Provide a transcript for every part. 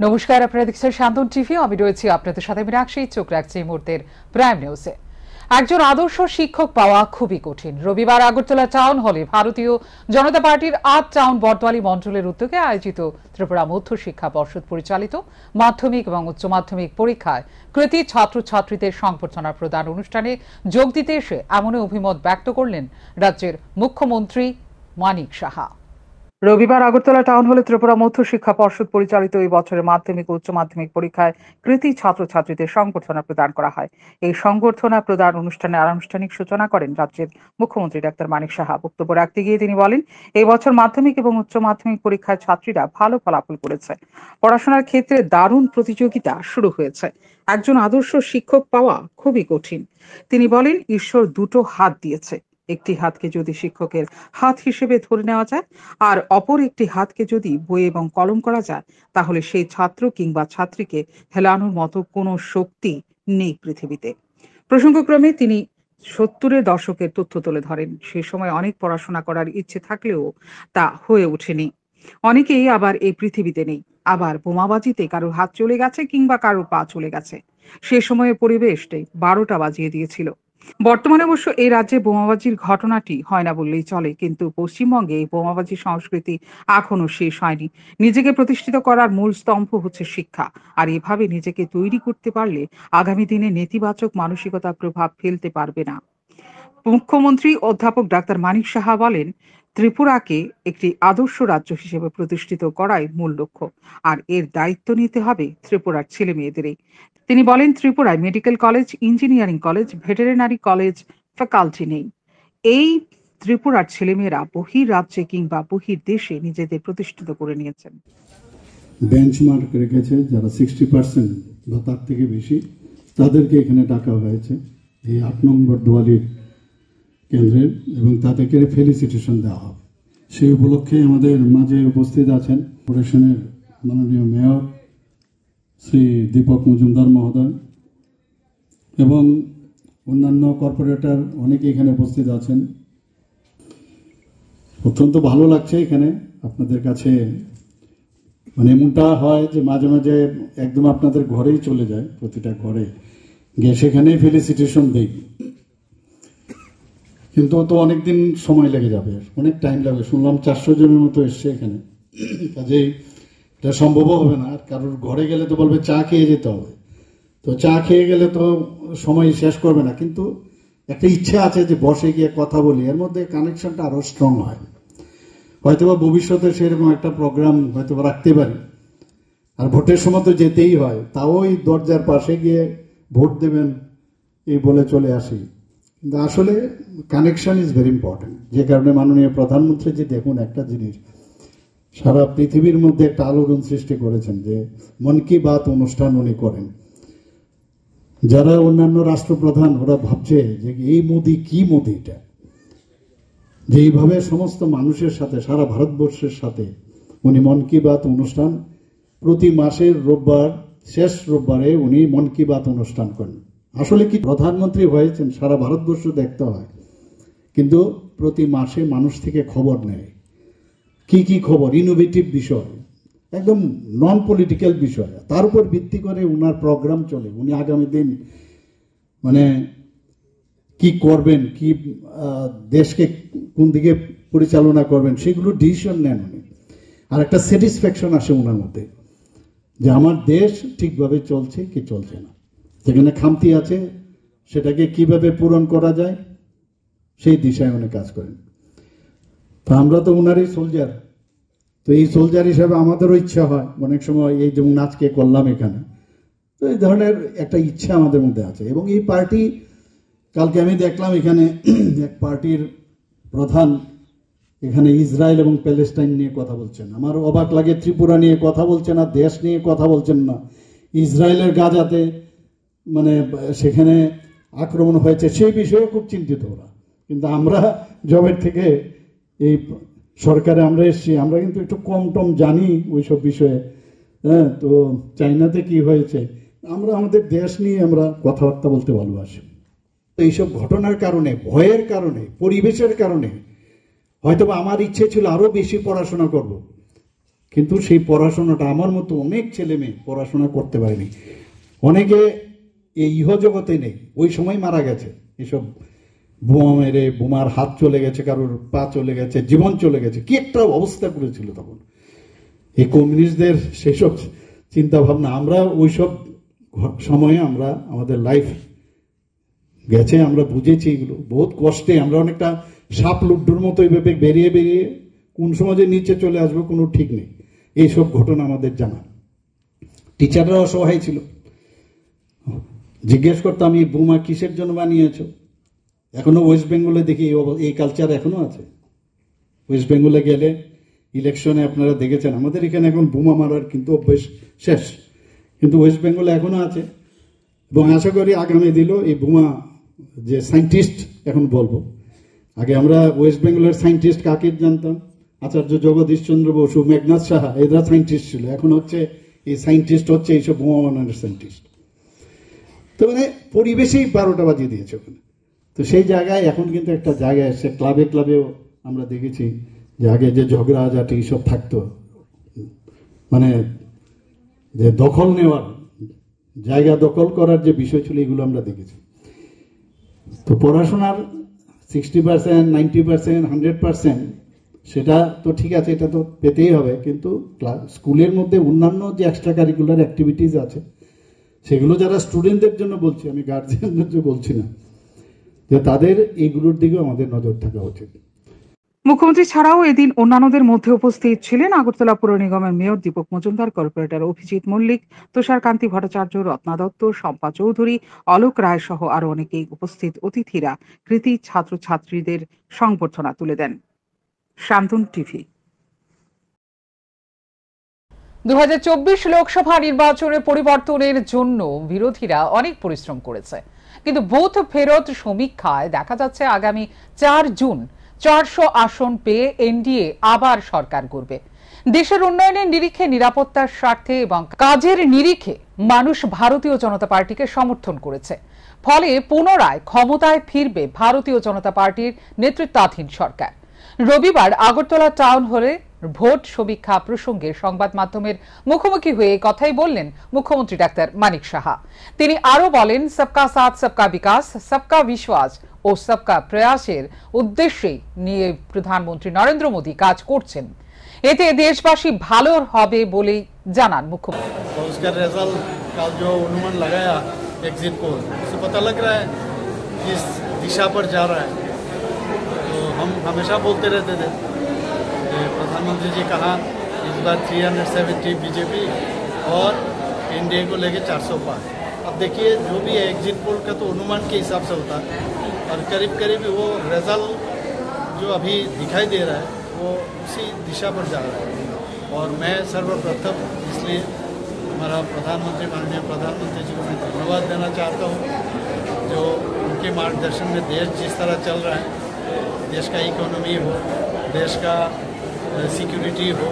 নমস্কার, আপনারা দেখছেন শান্তন টিভি। আমি রয়েছি আপনাদের সাথে মীনাক্ষী। চোখ রাখছি এই মুহূর্তের প্রাইম নিউজে। একজন আদর্শ শিক্ষক পাওয়া খুবই কঠিন। রবিবার আগরতলা টাউন হলে ভারতীয় জনতা পার্টির ৮ টাউন বটওয়ালি মণ্ডলের উদ্যোগে আয়োজিত ত্রিপুরা মধ্য শিক্ষা পর্ষদ পরিচালিত মাধ্যমিক এবং উচ্চ মাধ্যমিক পরীক্ষায় কৃতী ছাত্রছাত্রীদের সংবর্ধনা প্রদান অনুষ্ঠানে যোগ দিতে এসে এমনই অভিমত ব্যক্ত করলেন রাজ্যের মুখ্যমন্ত্রী মানিক সাহা। রবিবার আগরতলা টাউন হলে ত্রিপুরা মধ্য শিক্ষা পর্ষদ পরিচালিত এই বছরের মাধ্যমিক ও উচ্চ মাধ্যমিক পরীক্ষায় কৃতী ছাত্রছাত্রীদের সংবর্ধনা প্রদান করা হয়। এই সংবর্ধনা প্রদান অনুষ্ঠানে আনুষ্ঠানিক সূচনা করেন রাজ্যের মুখ্যমন্ত্রী ডাক্তার মানিক সাহা। বক্তব্য রাখতে গিয়ে তিনি বলেন, এই বছর মাধ্যমিক এবং উচ্চ মাধ্যমিক পরীক্ষায় ছাত্রীরা ভালো ফলাফল করেছে। পড়াশোনার ক্ষেত্রে দারুণ প্রতিযোগিতা শুরু হয়েছে। একজন আদর্শ শিক্ষক পাওয়া খুবই কঠিন। তিনি বলেন, ঈশ্বর দুটো হাত দিয়েছে। একটি হাতকে যদি শিক্ষকের হাত হিসেবে ধরে নেওয়া যায় আর অপর একটি হাতকে যদি বই এবং কলম করা যায়, তাহলে সেই ছাত্র কিংবা ছাত্রীকে হেলানোর মতো কোনো শক্তি নেই পৃথিবীতে। প্রসঙ্গক্রমে তিনি 70-এর দশকের তথ্য তুলে ধরেন। সে সময় অনেক পড়াশোনা করার ইচ্ছে থাকলেও তা হয়ে ওঠেনি। অনেকেই আবার এই পৃথিবীতে নেই। আবার বোমাবাজিতে কারোর হাত চলে গেছে কিংবা কারোর পা চলে গেছে। সে সময়ে পরিবেশটাই 12টা বাজিয়ে দিয়েছিল। বর্তমানে অবশ্য এই রাজ্যে বোমাবাজির ঘটনাটি হয় না বললেই চলে, কিন্তু পশ্চিমবঙ্গে এই বোমাবাজি সংস্কৃতি এখনো শেষ হয়নি। নিজেকে প্রতিষ্ঠিত করার মূল স্তম্ভ হচ্ছে শিক্ষা। আর এভাবে নিজেকে তৈরি করতে পারলে আগামী দিনে নেতিবাচক মানসিকতার প্রভাব ফেলতে পারবে না। মুখ্যমন্ত্রী অধ্যাপক ডাক্তার মানিক সাহা বলেন, ত্রিপুরাকে একটি আদর্শ রাজ্য হিসেবে প্রতিষ্ঠিত করাই মূল লক্ষ্য, আর এর দায়িত্ব নিতে হবে ত্রিপুরার ছেলে মেয়েদেরই। তিনি বলেন, ত্রিপুরায় medical college, engineering college, veterinary college faculty নেই। এই ত্রিপুরার ছেলেমেয়েরা বহির রাজ্যে কিংবা বহির দেশে নিজেদের প্রতিষ্ঠিত করে নিয়েছেন। বেঞ্চমার্ক রেখেছে যারা 60% বা তার থেকে বেশি, তাদেরকে এখানে ডাকা হয়েছে এই 8 নম্বর দোয়ালির কেন্দ্রের, এবং তাদেরকে ফেলিসিটেশন দেওয়া হবে। সেই উপলক্ষে আমাদের মাঝে উপস্থিত আছেন কর্পোরেশনের মাননীয় মেয়র শ্রী দীপক মজুমদার মহোদয় এবং অন্যান্য কর্পোরেটর অনেকে এখানে উপস্থিত আছেন। অত্যন্ত ভালো লাগছে এখানে আপনাদের কাছে। মানে এমনটা হয় যে মাঝে মাঝে একদম আপনাদের ঘরেই চলে যায়, প্রতিটা ঘরে গিয়ে সেখানেই ফেলিসিটেশন দেই, কিন্তু তো অনেকদিন সময় লেগে যাবে, অনেক টাইম লাগবে। শুনলাম 400 জনের মতো এসছে এখানে, কাজেই এটা সম্ভবও হবে না। আর কারোর ঘরে গেলে তো বলবে চা খেয়ে যেতে হবে, তো চা খেয়ে গেলে তো সময় শেষ করবে না। কিন্তু একটা ইচ্ছা আছে যে বসে গিয়ে কথা বলি, এর মধ্যে কানেকশনটা আরো স্ট্রং হয়। হয়তোবা ভবিষ্যতে সেরকম একটা প্রোগ্রাম হয়তো রাখতে পারি। আর ভোটের সময় তো যেতেই হয়, তাও ওই দরজার পাশে গিয়ে ভোট দেবেন এই বলে চলে আসি। কিন্তু আসলে কানেকশন ইজ ভেরি ইম্পর্টেন্ট। যে কারণে মাননীয় প্রধানমন্ত্রী যে দেখুন একটা জিনিস সারা পৃথিবীর মধ্যে একটা আলোড়ন সৃষ্টি করেছেন, যে মন কি বাত অনুষ্ঠান উনি করেন। যারা অন্যান্য রাষ্ট্রপ্রধান ওরা ভাবছে যে এই মোদি কি মোদি, এটা যে এইভাবে সমস্ত মানুষের সাথে সারা ভারতবর্ষের সাথে উনি মন কি বাত অনুষ্ঠান প্রতি মাসের রোববার, শেষ রোববারে উনি মন কি বাত অনুষ্ঠান করেন। আসলে কি প্রধানমন্ত্রী হয়েছেন সারা ভারতবর্ষ দেখতে হয়, কিন্তু প্রতি মাসে মানুষ থেকে খবর নেয়। কি কি খবর, ইনোভেটিভ বিষয়, একদম নন পলিটিক্যাল বিষয়, তার উপর ভিত্তি করে উনার প্রোগ্রাম চলে। উনি আগামী দিন মানে কি করবেন, কি দেশকে কোন দিকে পরিচালনা করবেন, সেগুলো ডিসিশন নেন উনি। আর একটা স্যাটিসফ্যাকশন আসে ওনার মধ্যে যে আমার দেশ ঠিকভাবে চলছে কি চলছে না, যেখানে খামতি আছে সেটাকে কিভাবে পূরণ করা যায় সেই দিশায় উনি কাজ করেন। তো আমরা তো উনারই সোলজার, তো এই সোলজার হিসাবে আমাদেরও ইচ্ছা হয় অনেক সময়, এই যেমন আজকে করলাম এখানে, তো এই ধরনের একটা ইচ্ছা আমাদের মধ্যে আছে। এবং এই পার্টি, কালকে আমি দেখলাম এখানে এক পার্টির প্রধান এখানে ইসরায়েল এবং প্যালেস্টাইন নিয়ে কথা বলছেন। আমার অবাক লাগে, ত্রিপুরা নিয়ে কথা বলছেন না, দেশ নিয়ে কথা বলছেন না। ইসরায়েলের গাজাতে মানে সেখানে আক্রমণ হয়েছে সেই বিষয়ে খুব চিন্তিত ওরা। কিন্তু আমরা জবের থেকে এই সরকারে আমরা এসেছি, আমরা কিন্তু একটু কম টম জানি ওইসব বিষয়ে। হ্যাঁ, তো চাইনাতে কি হয়েছে, আমরা আমাদের দেশ নিয়ে আমরা কথাবার্তা বলতে ভালোবাসি। তো এইসব ঘটনার কারণে, ভয়ের কারণে, পরিবেশের কারণে হয়তোবা আমার ইচ্ছে ছিল আরো বেশি পড়াশোনা করব, কিন্তু সেই পড়াশোনাটা আমার মতো অনেক ছেলে মেয়ে পড়াশোনা করতে পারেনি। অনেকে এই ইহজগতে নেই, ওই সময় মারা গেছে। এসব বোমা মেরে, বোমার হাত চলে গেছে, কারোর পা চলে গেছে, জীবন চলে গেছে। কি একটা অবস্থা করেছিল তখন এই কমিউনিস্টদের সেসব চিন্তা ভাবনা। আমরা ওইসব সময়ে আমরা আমাদের লাইফ গেছে, আমরা বুঝেছি এগুলো বহুত কষ্টে। আমরা অনেকটা সাপ লুড্ডুর মতো এইভাবে বেরিয়ে বেরিয়ে কোন সমাজে নিচে চলে আসবো কোনো ঠিক নেই। এইসব ঘটনা আমাদের জানা। টিচাররা অসহায় ছিল, জিজ্ঞেস করতাম এই বোমা কিসের জন্য বানিয়েছো। এখনো ওয়েস্ট বেঙ্গলে দেখি এই কালচার এখনো আছে। ওয়েস্ট বেঙ্গলে গেলে ইলেকশনে আপনারা দেখেছেন, আমাদের এখানে এখন বোমা মারার কিন্তু অভ্যেস শেষ, কিন্তু ওয়েস্ট বেঙ্গলে এখনো আছে। এবং আশা করি আগামী দিনও এই বোমা যে সায়েন্টিস্ট এখন বলবো, আগে আমরা ওয়েস্ট বেঙ্গলের সায়েন্টিস্ট কাকে জানতাম, আচার্য জগদীশ চন্দ্র বসু, মেঘনাথ সাহা, এরা সায়েন্টিস্ট ছিল। এখন হচ্ছে এই সায়েন্টিস্ট হচ্ছে এইসব বোমা বানানোর সায়েন্টিস্ট। তো মানে পরিবেশেই 12টা বাজিয়ে দিয়েছে ওখানে। তো সেই জায়গায় এখন কিন্তু একটা জায়গায় এসে ক্লাবে ক্লাবেও আমরা দেখেছি যে আগে যে ঝগড়া ঝাঁটি এইসব থাকতো, মানে যে দখল নেওয়ার, জায়গা দখল করার যে বিষয় ছিল, এগুলো আমরা দেখেছি। তো পড়াশোনার 60%, 90%, 100% সেটা তো ঠিক আছে, এটা তো পেতেই হবে। কিন্তু স্কুলের মধ্যে অন্যান্য যে এক্সট্রা কারিকুলার অ্যাক্টিভিটিস আছে, সেগুলো যারা স্টুডেন্টদের জন্য বলছি, আমি গার্জিয়ানদের জন্য বলছি না, যে তাদের এইগুলোর দিকেও আমাদের নজর থাকা উচিত। মুখ্যমন্ত্রী ছাড়াও এদিন অন্যান্যদের মধ্যে উপস্থিত ছিলেন আগরতলা পুর নিগমের মেয়র দীপক মজুমদার, কর্পোরেটর অভিজিৎ মল্লিক, তুষারকান্তি ভট্টাচার্য, রত্না দত্ত, শম্পা চৌধুরী, অলোক রায় সহ আরো অনেকেই। উপস্থিত অতিথিরা কৃতি ছাত্রছাত্রীদের সংবর্ধনা তুলে দেন। শান্তন টিভি। 2024 লোকসভা নির্বাচনে পরিবর্তনের জন্য বিরোধীরা অনেক পরিশ্রম করেছে, কিন্তু বুথ ফেরত সমীক্ষায় দেখা যাচ্ছে আগামী 4 জুন 400 আসন পেয়ে এনডিএ আবার সরকার গড়বে। দেশের উন্নয়নের নিরিখে, নিরাপত্তার স্বার্থে এবং কাজের নিরিখে মানুষ ভারতীয় জনতা পার্টিকে সমর্থন করেছে। ফলে পুনরায় ক্ষমতায় ফিরবে ভারতীয় জনতা পার্টির নেতৃত্বাধীন সরকার। রবিবার আগরতলা টাউন হলে ভোট সমীক্ষা প্রসঙ্গে সংবাদ মাধ্যমের মুখোমুখি হয়ে কথাই বললেন মুখ্যমন্ত্রী ডাক্তার মানিক সাহা। তিনি আরো বলেন, সবকা সাথ সবকা বিকাশ, সবকা বিশ্বাস ও সবকা প্রয়াসের উদ্দেশ্যে নিয়ে প্রধানমন্ত্রী নরেন্দ্র মোদী কাজ করছেন। এতে দেশবাসী ভালো হবে বলে জানান মুখ্যমন্ত্রী। उसका रिजल्ट का जो अनुमान लगाया एग्जिट पोल, उससे पता लग रहा है किस दिशा पर जा रहा है। तो हम हमेशा बोलते रहते थे, प्रधानमंत्री जी कहा इस बार 370 बीजेपी और एनडीए को लेके 400 पार। अब देखिए जो भी है एग्जिट पोल का तो अनुमान के हिसाब से होता है, और करीब करीब वो रिजल्ट जो अभी दिखाई दे रहा है वो उसी दिशा पर जा रहा है। और मैं सर्वप्रथम इसलिए हमारा प्रधानमंत्री, माननीय प्रधानमंत्री जी को मैं धन्यवाद देना चाहता हूँ, जो उनके मार्गदर्शन में देश जिस तरह चल रहा है, देश का इकोनॉमी हो, देश का सिक्योरिटी हो,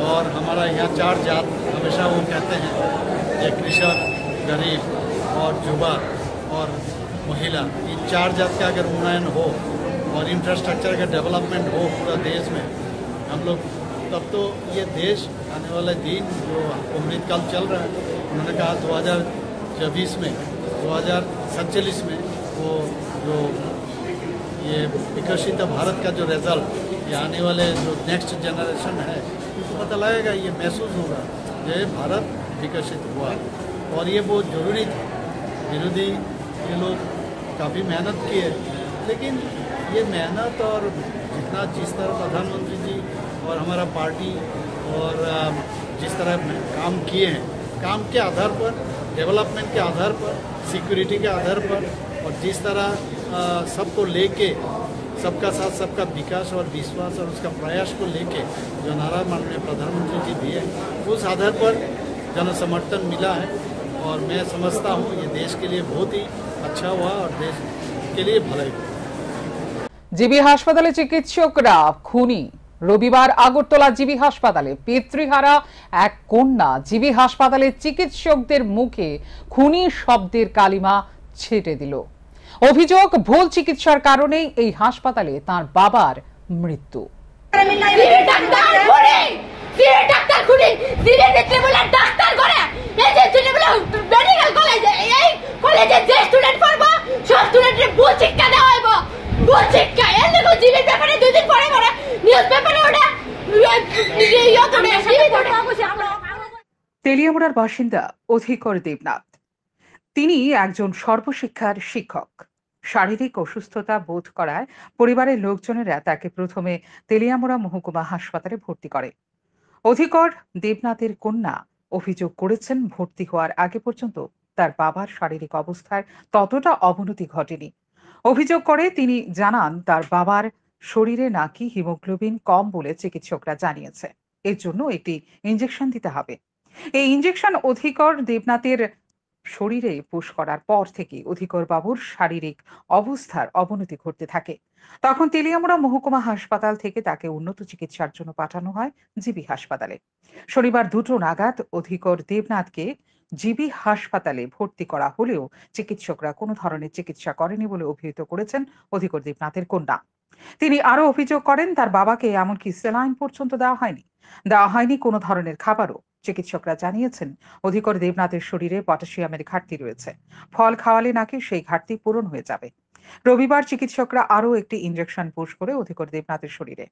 और हमारा यहाँ 4 जात हमेशा वो कहते हैं, एक कृषक, गरीब और युवा और महिला, इन 4 जात का अगर उन्नयन हो और इंफ्रास्ट्रक्चर का डेवलपमेंट हो पूरा देश में हम लोग, तब तो ये देश आने वाले दिन जो अमृतकाल चल रहा है, उन्होंने कहा 2024 में, 2047 में वो जो ये विकसित भारत का जो रिजल्ट, ये आने वाले जो नेक्स्ट जनरेशन है तो पता लगेगा, ये महसूस होगा ये भारत विकसित हुआ। और ये बहुत ज़रूरी था। विरोधी ये लोग काफ़ी मेहनत किए, लेकिन ये मेहनत और जिस तरह प्रधानमंत्री जी और हमारा पार्टी और जिस तरह काम किए हैं, काम के आधार पर, डेवलपमेंट के आधार पर, सिक्योरिटी के आधार पर, और जिस तरह सबको लेके, सबका साथ सबका विकास और विश्वास और उसका प्रयास को लेके जो नारा माननीय प्रधानमंत्री जी दिए, उस आधार पर जन समर्थन मिला है। और मैं समझता हूँ ये देश के लिए बहुत ही अच्छा हुआ और देश के लिए भलाई हुआ। জিবি হাসপাতালে চিকিৎসকরা খুনি। রবিবার আগরতলা জিবি হাসপাতালে পিতৃহারা এক কন্যা জিবি হাসপাতালে চিকিৎসকদের মুখে খুনি শব্দের কালিমা ছেটে দিল। অভিযোগ, ভুল চিকিৎসার কারণেই এই হাসপাতালে তার বাবার মৃত্যু। সিনিয়র ডাক্তার খুনি সিনিয়র ট্রিবিউনাল ডাক্তার করে এই যে ট্রিবিউনাল মেডিকেল কলেজে এই কলেজে যে স্টুডেন্ট পড়বো সব স্টুডেন্টের ভুল শিক্ষা দেওয়া হইব ভুল শিক্ষা এর লোক জিবির ব্যাপারে 2 দিন পরে পরে নিউজ পেপারে ওটা তেলিয়ামুড়ার বাসিন্দা অধিকর দেবনাথ। তিনি একজন সর্বশিক্ষার শিক্ষক। শারীরিক অসুস্থতা বোধ করায় পরিবারের লোকজনেরা তাকে প্রথমে তেলিয়ামুড়া মহকুমা হাসপাতালে ভর্তি করে। অধিকর দেবনাথের কন্যা অভিযোগ করেছেন ভর্তি হওয়ার আগে পর্যন্ত তার বাবার শারীরিক অবস্থার ততটা অবনতি ঘটেনি। অভিযোগ করে তিনি জানান তার বাবার শরীরে নাকি হিমোগ্লোবিন কম বলে চিকিৎসকরা জানিয়েছে, এর জন্য একটি ইনজেকশন দিতে হবে। এই ইনজেকশন অধিকর দেবনাথের শরীরে পুশ করার পর থেকে অধিকর বাবুর শারীরিক অবস্থার অবনতি ঘটতে থাকে। তখন তেলিয়ামুড়া মহকুমা হাসপাতাল থেকে তাকে উন্নত চিকিৎসার জন্য পাঠানো হয় জিবি হাসপাতালে। শনিবার 2টো নাগাদ অধিকর দেবনাথকে জিবি হাসপাতালে ভর্তি করা হলেও চিকিৎসকরা কোনো ধরনের চিকিৎসা করেনি বলে অভিহিত করেছেন অধিকর দেবনাথের কন্যা। তিনি আরো অভিযোগ করেন তার বাবাকে এমনকি স্যালাইন পর্যন্ত দেওয়া হয়নি কোনো ধরনের খাবারও। চিকিৎসকরা জানিয়েছেন অধিকর দেবনাথের শরীরে পটাশিয়ামের ঘাটতি রয়েছে, ফল খাওয়ালে নাকি সেই ঘাটতি পূরণ হয়ে যাবে। রবিবার চিকিৎসকরা আরো একটি ইনজেকশন পুশ করে অধিকর দেবনাথের শরীরে,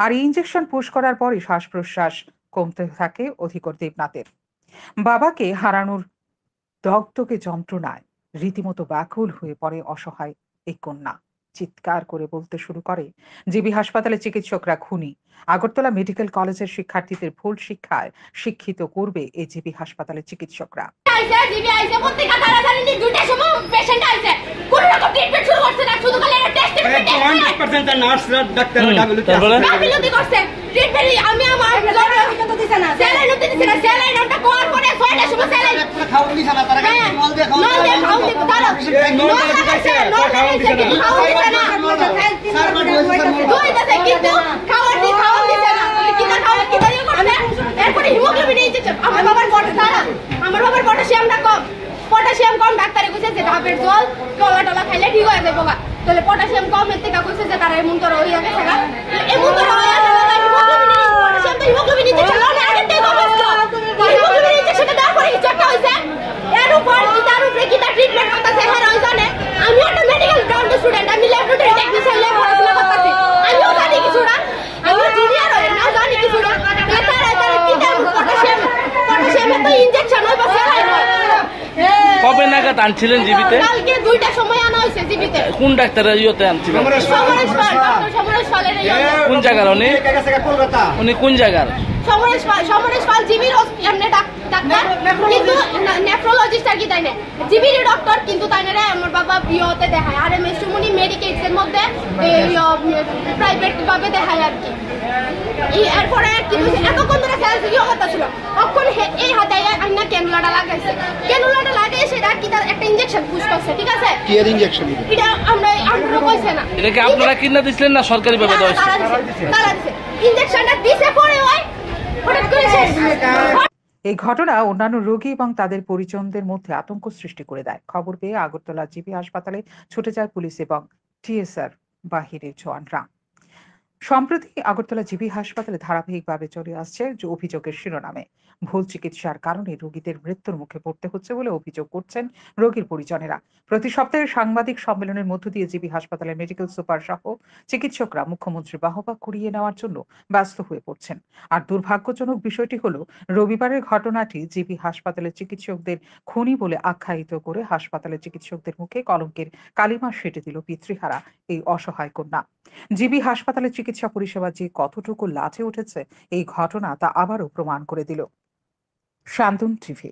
আর এই ইনজেকশন পুশ করার পরই শ্বাস প্রশ্বাস কমতে থাকে অধিকর দেবনাথের। বাবাকে হারানোর দগদগে যন্ত্রণায় রীতিমতো ব্যাকুল হয়ে পড়ে অসহায় এই কন্যা। চিৎকার করে বলতে শুরু করে জিবি হাসপাতালে চিকিৎসকরা খুনি। আগরতলা মেডিকেল কলেজের শিক্ষার্থীদের ভুল শিক্ষায় শিক্ষিত করবে এই জিবি হাসপাতালের চিকিৎসকরা। পটাশিয়াম কম ডাক্তারে কইছে যে ডাবের জল কলা টলা খাইলে ঠিক হয়ে যাবে বাবা, তাহলে পটাশিয়াম কম এর থেকে কইছে যে তারা এমন তোর হইয়া গেছে না এমন তোর হইয়া গেছে পটাশিয়াম তো হিমোগ্লোবিন নিতে চলো না আগে থেকে কমস্ত হিমোগ্লোবিন নিতে সেটা দাও করে হিচটা হইছে এর উপর তার উপরে কি তা ট্রিটমেন্ট করতেছে হ্যাঁ ওই জানে। আমি একটা মেডিকেল গ্রাউন্ড স্টুডেন্ট, আমি ল্যাবরেটরি টেকনিশিয়ান লে পড়াশোনা করতেছি, আমিও জানি কিছুটা, আমি জুনিয়র হই না জানি কিছুটা। তারা কি তার পটাশিয়াম তো ইনজেকশন হইবা সেলাই নয়। কবে নাগাদ আনছিলেন জিবিতে? কালকে 2টার সময় আনা হয়েছে জিবিতে। কোন ডাক্তারের ইয়েতে আনছিলেন? সমরেশ পালের কোন জায়গার উনি কোন জায়গার? সমরেশ পাল জিবির এমনি ডাক্তার কিন্তু নেফ্রোলজিস্ট আর কি তাই না জিবির ডক্টর, কিন্তু তাই না আমার বাবা বিয়েতে দেখায় আর এমএস সুমনি মেডিকেটস এর মধ্যে প্রাইভেট ভাবে দেখায় আর কি। এরপরে কিন্তু এতক্ষণ ধরে সেলসি অবস্থা ছিল, তখন এই হাতে আইনা ক্যানুলাটা লাগাইছে, ক্যানুলাটা লাগিয়ে সেটা কি তার একটা ইনজেকশন পুশ করছে, ঠিক আছে? কি এর ইনজেকশন? এটা আমরা কইছে না, এটা কি আপনারা কিনা দিছিলেন না সরকারি ভাবে দেওয়া হয়েছে? তারা দিছে ইনজেকশনটা দিছে পরে ওই হঠাৎ করে শেষ। এই ঘটনা অন্যান্য রোগী এবং তাদের পরিজনদের মধ্যে আতঙ্ক সৃষ্টি করে দেয়। খবর পেয়ে আগরতলা জিবি হাসপাতালে ছুটে যায় পুলিশ এবং টিএসআর বাহিনীর জওয়ানরা। সম্প্রতি আগরতলা জিবি হাসপাতালে ধারাবাহিকভাবে চলে আসছে যে অভিযোগের শিরোনামে ভুল চিকিৎসার কারণে রোগীদের মৃত্যুর মুখে পড়তে হচ্ছে বলে অভিযোগ করছেন রোগীর পরিজনেরা। প্রতি সপ্তাহে সাংবাদিক সম্মেলনের মধ্য দিয়ে জিবি হাসপাতালের মেডিকেল সুপার সহ চিকিৎসকরা মুখ্যমন্ত্রীর বাহবা কুড়িয়ে নেওয়ার জন্য ব্যস্ত হয়ে পড়ছেন। আর দুর্ভাগ্যজনক বিষয়টি হলো রবিবারের ঘটনাটি জিবি হাসপাতালের চিকিৎসকদের খুনি বলে আখ্যায়িত করে হাসপাতালের চিকিৎসকদের মুখে কলঙ্কের কালিমা সেটে দিল পিতৃহারা এই অসহায় কন্যা। জিবি হাসপাতালের চিকিৎসা পরিষেবা যে কতটুকু লাঠে উঠেছে এই ঘটনা তা আবারও প্রমাণ করে দিল। শান্তন টিভি।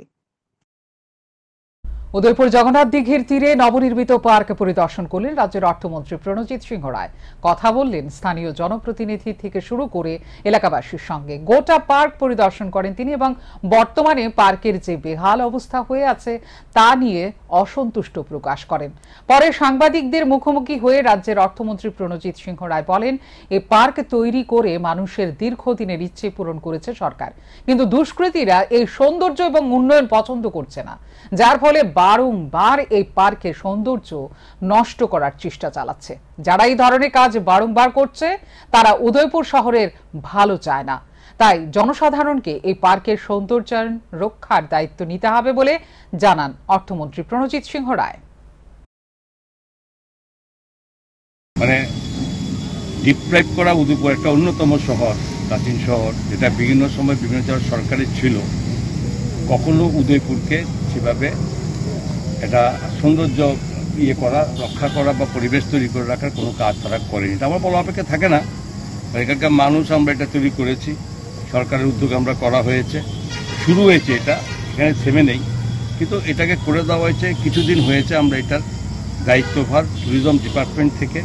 উদয়পুর জগন্নাথ দিঘির তীরে নবনির্মিত পার্ক পরিদর্শন করলেন রাজ্যের অর্থমন্ত্রী প্রণজিৎ সিংহ রায়। কথা বললেন স্থানীয় জনপ্রতিনিধি থেকে শুরু করে এলাকাবাসীর সঙ্গে। গোটা পার্ক পরিদর্শন করেন তিনি এবং বর্তমানে পার্কের যে বেহাল অবস্থা হয়ে আছে তা নিয়ে অসন্তুষ্ট প্রকাশ করেন। পরে সাংবাদিকদের মুখোমুখি হয়ে রাজ্যের অর্থমন্ত্রী প্রণজিৎ সিংহ রায় বলেন, এই পার্ক তৈরি করে মানুষের দীর্ঘদিনের ইচ্ছে পূরণ করেছে সরকার, কিন্তু দুষ্কৃতীরা এই সৌন্দর্য এবং উন্নয়ন পছন্দ করছে না, যার ফলে বারংবার এই পার্কের সৌন্দর্য নষ্ট করার চেষ্টা চালাচ্ছে। যারা এই ধরনের কাজ বারংবার করছে তারা উদয়পুর শহরের ভালো চায় না। তাই জনসাধারণকে এই পার্কের সৌন্দর্যায়ন রক্ষার দায়িত্ব নিতে হবে বলে জানান অর্থমন্ত্রী প্রণজিৎ সিংহ রায়। মানে ডিপ্রাইভ করা উদয়পুর একটা অন্যতম শহর, প্রাচীন শহর, যেটা বিভিন্ন সময় বিভিন্ন জায়গায় সরকারের ছিল, কখনো উদয়পুরকে সেভাবে এটা সৌন্দর্য করা, রক্ষা করা বা পরিবেশ তৈরি করে রাখার কোনো কাজ তারা করেনি। এটা আমার বলা অপেক্ষা থাকে না। এখানকার মানুষ আমরা এটা তৈরি করেছি, সরকারের উদ্যোগে আমরা করা হয়েছে, শুরু হয়েছে, এটা এখানে থেমে নেই, কিন্তু এটাকে করে দেওয়া হয়েছে। কিছুদিন হয়েছে আমরা এটার দায়িত্বভার ট্যুরিজম ডিপার্টমেন্ট থেকে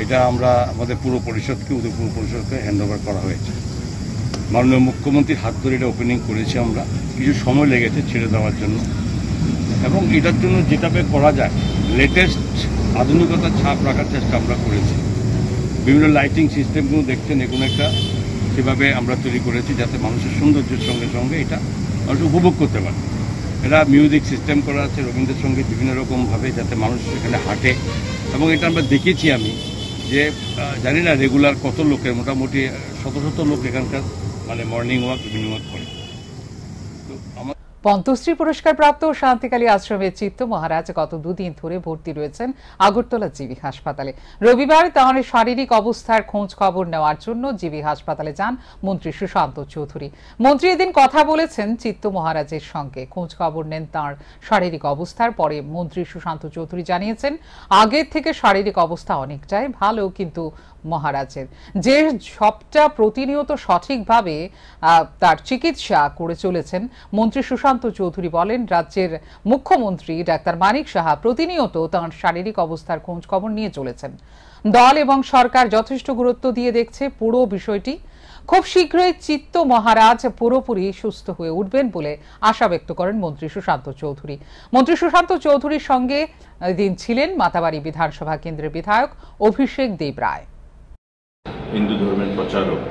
এটা আমরা আমাদের পুরো পরিষদকে, উদয়পুর পরিষদকে হ্যান্ডওভার করা হয়েছে। মাননীয় মুখ্যমন্ত্রীর হাত ধরে এটা ওপেনিং করেছি আমরা। কিছু সময় লেগেছে ছেড়ে দেওয়ার জন্য, এবং এটার জন্য যেটাকে করা যায় লেটেস্ট আধুনিকতার ছাপ রাখার চেষ্টা আমরা করেছি। বিভিন্ন লাইটিং সিস্টেমগুলো দেখছেন, এগুলো একটা সেভাবে আমরা তৈরি করেছি যাতে মানুষের সৌন্দর্যের সঙ্গে সঙ্গে এটা মানুষ উপভোগ করতে পারে। এটা মিউজিক সিস্টেম করা আছে, রবীন্দ্রসঙ্গীত বিভিন্ন রকমভাবে, যাতে মানুষ এখানে হাঁটে। এবং এটা আমরা দেখেছি আমি যে জানি না রেগুলার কত লোকের, মোটামুটি শত শত লোক এখানকার মানে মর্নিং ওয়াক, ইভিনিং ওয়াক করে। তো আমার পদ্মশ্রী পুরস্কার প্রাপ্ত শান্তিকালী আশ্রমের চিত্ত মহারাজ গত দুদিন ধরে ভর্তি রয়েছেন আগরতলা জিবি হাসপাতালে। রবিবার তাঁর শারীরিক অবস্থার খোঁজ খবর নেওয়ার জন্য জিবি হাসপাতালে যান মন্ত্রী সুশান্ত চৌধুরী। মন্ত্রী এদিন কথা বলেছেন চিত্ত মহারাজের সঙ্গে, খোঁজ খবর নেন তাঁর শারীরিক অবস্থার। পরে মন্ত্রী সুশান্ত চৌধুরী জানিয়েছেন আগের থেকে শারীরিক অবস্থা অনেকটাই ভালো, কিন্তু মহারাজের যে সবটা প্রতিনিয়ত সঠিকভাবে তার চিকিৎসা করে চলেছেন। মন্ত্রী সুশান্ত চৌধুরী বলেন, রাজ্যের মুখ্যমন্ত্রী ডাক্তার মানিক সাহা প্রতিনিয়ত তাঁর শারীরিক অবস্থার খোঁজ খবর নিয়ে চলেছেন। দল এবং সরকার যথেষ্ট গুরুত্ব দিয়ে দেখছে পুরো বিষয়টি। খুব শীঘ্রই চিত্ত মহারাজ পুরোপুরি সুস্থ হয়ে উঠবেন বলে আশা ব্যক্ত করেন মন্ত্রী সুশান্ত চৌধুরী। মন্ত্রী সুশান্ত চৌধুরীর সঙ্গে এদিন ছিলেন মাতাবাড়ি বিধানসভা কেন্দ্রের বিধায়ক অভিষেক দেব রায়। হিন্দু ধর্মের প্রচারক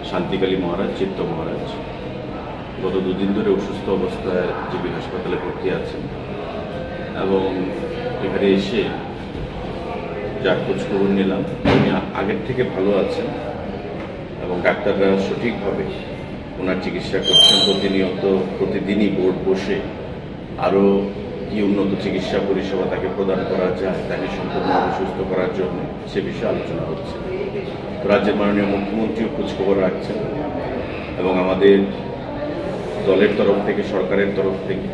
শান্তিকালী মহারাজ, চিত্ত মহারাজ গত দুদিন ধরে অসুস্থ অবস্থায় জিবি হাসপাতালে ভর্তি আছেন, এবং এখানে এসে যার খোঁজখবর নিলাম উনি আগের থেকে ভালো আছেন, এবং ডাক্তাররা সঠিকভাবে ওনার চিকিৎসা করছেন। প্রতিনিয়ত প্রতিদিনই বোর্ড বসে আরও কি উন্নত চিকিৎসা পরিষেবা তাকে প্রদান করা যায়, তাকে সম্পূর্ণভাবে সুস্থ করার জন্য সে বিষয়ে আলোচনা হচ্ছে। রাজ্যের মাননীয় মুখ্যমন্ত্রীও খোঁজখবর রাখছেন, এবং আমাদের দলের তরফ থেকে, সরকারের তরফ থেকে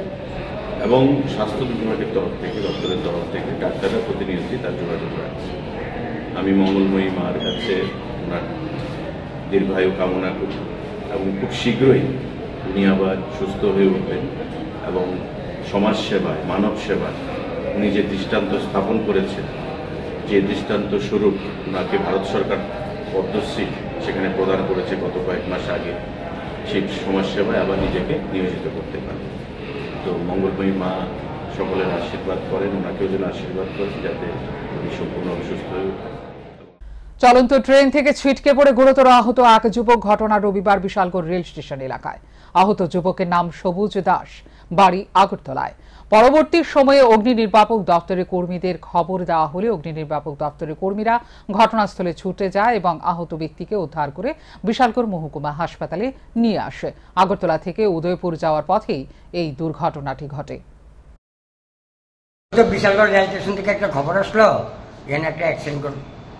এবং স্বাস্থ্য বিভাগের তরফ থেকে, দপ্তরের তরফ থেকে ডাক্তাররা প্রতিনিয়তই তার যোগাযোগ রাখছে। আমি মঙ্গলময়ী মার কাছে ওনার দীর্ঘায়ু কামনা করি, এবং খুব শীঘ্রই উনি আবার সুস্থ হয়ে উঠবেন, এবং সমাজ সেবায়, মানব সেবায় উনি যে দৃষ্টান্ত স্থাপন করেছেন, যে দৃষ্টান্ত স্বরূপ ওনাকে ভারত সরকার পদ্মশ্রী সেখানে প্রদান করেছে গত কয়েক মাস আগে, সেই সমাজসেবায় আবার নিজেকে নিয়োজিত করতে পারে। তো মঙ্গলময়ী মা সকলের আশীর্বাদ করেন, ওনাকেও যেন আশীর্বাদ করেন যাতে উনি সম্পূর্ণভাবে সুস্থ হয়ে ওঠেন। চলন্ত ট্রেন থেকে ছিটকে পড়ে গুরুতর আহত এক যুবক, ঘটনা রবিবার বিশালগড় রেল স্টেশন এলাকায়। আহত যুবকের নাম সবুজ দাস, বাড়ি আগরতলায়। পরবর্তী সময়ে অগ্নি নির্বাপক দপ্তরের কর্মীদের খবর দেওয়া হলে অগ্নি নির্বাপক দপ্তরের কর্মীরা ঘটনাস্থলে ছুটে যায় এবং আহত ব্যক্তিকে উদ্ধার করে বিশালগড় মহকুমা হাসপাতালে নিয়ে আসে। আগরতলা থেকে উদয়পুর যাওয়ার পথেই এই দুর্ঘটনাটি ঘটে। বিশালগড় রেল স্টেশন থেকে একটা খবর আসলো, এখানে একটা অ্যাক্সিডেন্ট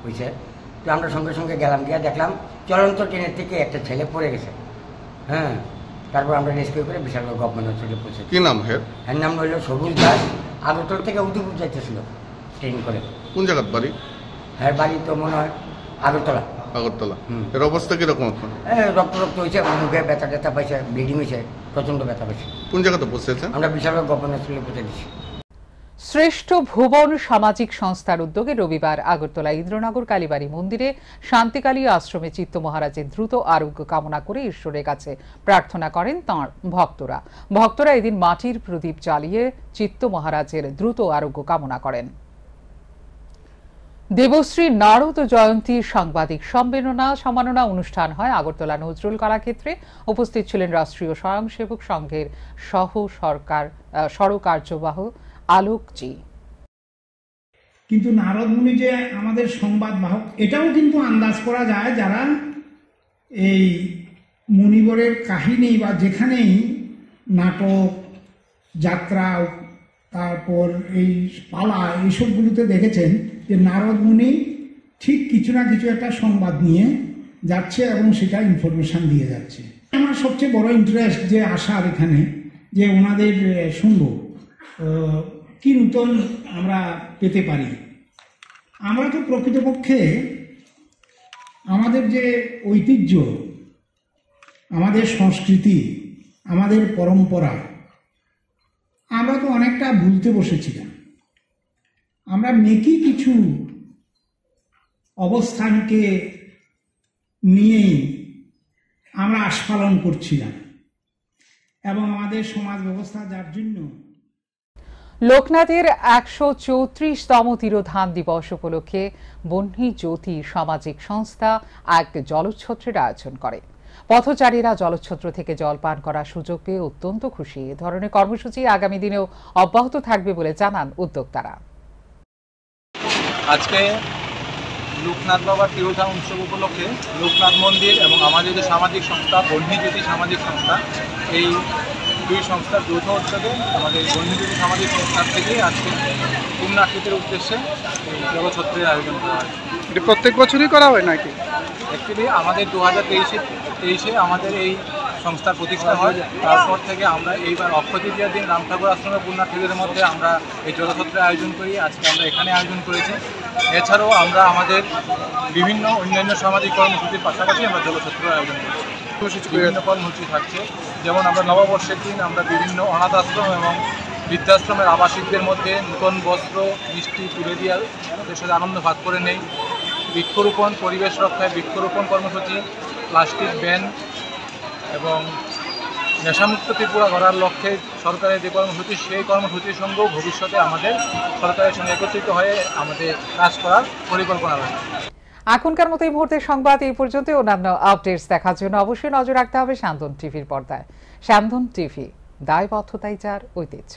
হয়েছে। তো আমরা সঙ্গে সঙ্গে গেলাম, গিয়ে দেখলাম চলন্ত ট্রেনের থেকে একটা ছেলে পড়ে গেছে। হ্যাঁ, তারপর আমরা রেস্কিউ করে বিশালগড় গভর্নমেন্ট হসপিটালে পৌঁছে। কি নাম হের? এর নাম হইল সবুজ দাস। আগরতলা থেকে উদয়পুর যাইতেছিল ট্রেন করে। কোন জায়গার বাড়ি? হ্যাঁ, বাড়ি তো মনে হয় আগরতলা। আগরতলা। এর অবস্থা কিরকম এখন? রক্ত হয়েছে, মুখে ব্যথা ট্যাথা পাইছে, ব্লিডিং হয়েছে, প্রচন্ড ব্যথা পাইছে। কোন জায়গাতে পৌঁছেছেন? আমরা বিশালগড় গভর্নমেন্ট হসপিটালে পৌঁছে দিচ্ছি। শ্রেষ্ঠ ভুবন সামাজিক সংস্থার উদ্যোগে রবিবার আগরতলা ইন্দ্রনগর কালীবাড়ি মন্দিরে শান্তিকালী আশ্রমে চিত্ত মহারাজের দ্রুত আরোগ্য কামনা করে ঈশ্বরের কাছে প্রার্থনা করেন তাঁর ভক্তরা। ভক্তরা এদিন মাটির প্রদীপ জ্বালিয়ে চিত্ত মহারাজের দ্রুত আরোগ্য কামনা করেন। দেবশ্রী নারদ জয়ন্তী সাংবাদিক সম্মাননা অনুষ্ঠান হয় আগরতলা নজরুল কলাক্ষেত্রে। উপস্থিত ছিলেন রাষ্ট্রীয় স্বয়ংসেবক সংঘের সরকার্যবাহ আলোকজি। কিন্তু নারদ মুনি যে আমাদের সংবাদ বাহক, এটাও কিন্তু আন্দাজ করা যায় যারা এই মুনিবরের কাহিনী বা যেখানেই নাটক, যাত্রা, তারপর এই পালা, এইসবগুলোতে দেখেছেন যে নারদ মুনি ঠিক কিছু না কিছু একটা সংবাদ নিয়ে যাচ্ছে এবং সেটা ইনফরমেশন দিয়ে যাচ্ছে। আমার সবচেয়ে বড় ইন্টারেস্ট যে আসার এখানে যে ওনাদের শুনবো কি নূতন আমরা পেতে পারি। আমরা তো প্রকৃতপক্ষে আমাদের যে ঐতিহ্য, আমাদের সংস্কৃতি, আমাদের পরম্পরা আমরা তো অনেকটা ভুলতে বসেছিলাম। আমরা মেকি কিছু অবস্থানকে নিয়েই আমরা আস্ফালন করছিলাম এবং আমাদের সমাজ ব্যবস্থা যার জন্য লোকনাথের ১৩৪তম তিরোধান দিবস উপলক্ষে বহ্নি জ্যোতি সামাজিক সংস্থা এক জলচ্ছত্রের আয়োজন করে। পথচারীরা জলচ্ছত্র থেকে জল পান করার সুযোগ পেয়ে অত্যন্ত খুশি। এ ধরনের কর্মসূচি আগামী দিনেও অব্যাহত থাকবে বলে জানান উদ্যোক্তারা। আজকে লোকনাথ বাবার তিরোধান উৎসব উপলক্ষে লোকনাথ মন্দির এবং আমাদের যে সামাজিক সংস্থা বহ্নি জ্যোতি সামাজিক সংস্থা, এই দুই সংস্থার যৌথ উদ্যোগে আমাদের বহ্নি জ্যোতি সামাজিক সংস্থার থেকে আজকে পুণ্যার্থীদের উদ্দেশ্যে এই জলছত্রের আয়োজন করা হয়। এটা প্রত্যেক বছরই করা হয় নাকি? অ্যাকচুয়ালি আমাদের 2023-এ আমাদের এই সংস্থার প্রতিষ্ঠা হয়। তারপর থেকে আমরা এইবার অক্ষয় তৃতীয়ার দিন রাম ঠাকুর আশ্রমের পুণ্যার্থীদের মধ্যে আমরা এই জলছত্রের আয়োজন করি। আজকে আমরা এখানে আয়োজন করেছি। এছাড়াও আমরা আমাদের বিভিন্ন অন্যান্য সামাজিক কর্মসূচির পাশাপাশি আমরা জলছত্রের আয়োজন করছি। বিভিন্ন কর্মসূচি থাকছে, যেমন আমরা নববর্ষের দিন আমরা বিভিন্ন অনাথ আশ্রম এবং বৃদ্ধাশ্রমের আবাসিকদের মধ্যে নূতন বস্ত্র, মিষ্টি তুলে দিয়ে তাদের সাথে আনন্দ ভাগ করে নেই। বৃক্ষরোপণ, পরিবেশ রক্ষায় বৃক্ষরোপণ কর্মসূচি, প্লাস্টিক ব্যান এবং নেশামুক্ত ত্রিপুরা গড়ার লক্ষ্যে সরকারের যে কর্মসূচি, সেই কর্মসূচির সঙ্গেও ভবিষ্যতে আমাদের সরকারের সঙ্গে একত্রিত হয়ে আমাদের কাজ করার পরিকল্পনা রয়েছে। এখনকার মতো এই মুহূর্তের সংবাদ এই পর্যন্ত। অন্যান্য আপডেটস দেখার জন্য অবশ্যই নজর রাখতে হবে স্যান্দন টিভির পর্দায়। স্যান্দন টিভি, দায়বদ্ধতাই যার ঐতিহ্য।